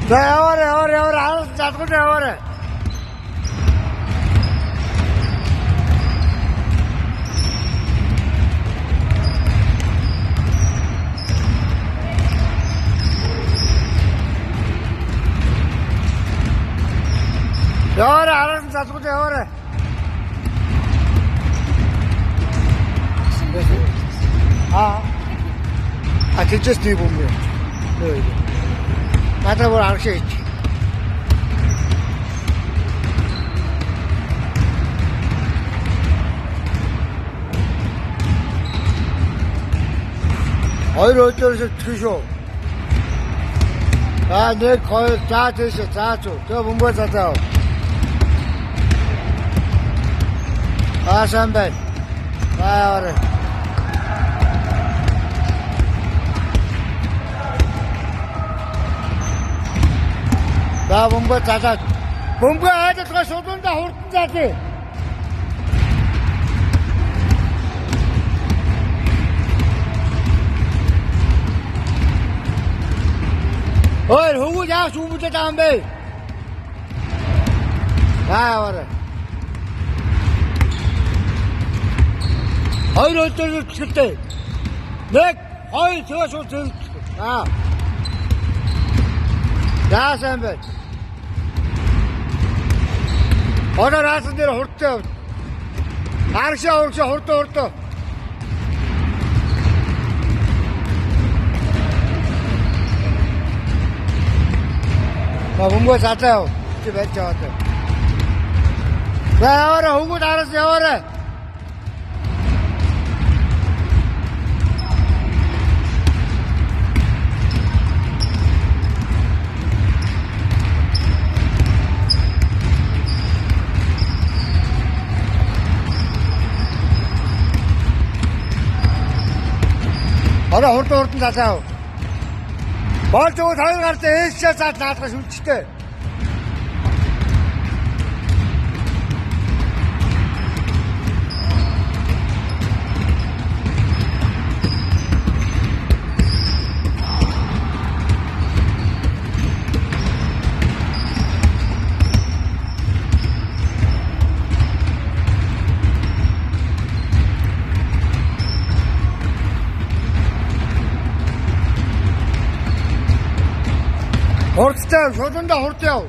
За яваарай. Алс задгал яваарай. Яваарай, алс задгал яваарай. Тэжээс тийм юм бэ? Надад бүр аргашаач. Хоёр өдрөөс тгий шүү. Нэг хоёр заа тийш заа зү. Тэгээ бөмбөг цацаа. Сайн байна. Баяр. За бөмбөг цацаа. Бөмбөг айдалгаа шуудандаа хурдан цаатаа. Ой, хөвгүүд яаш хүмүүжээд байгаа юм бэ? Баяр. Хоёр өдөр чөлтэй. Нэг, хоёр цаа шууд зөв. Яасан бэ? Ороор хаасан дээр хурдтай. Аргашаа хурдтай. Бөмбөг цацаа. Чи байж байгаа. За яваарай, хөвгүүд араас яваарай. Ороо хурдан цацаа. Болж өгөөд хоёр гартай ээшээ цаад наадгаш үлчтэй. Хурдтай, шуудандаа хурд яв.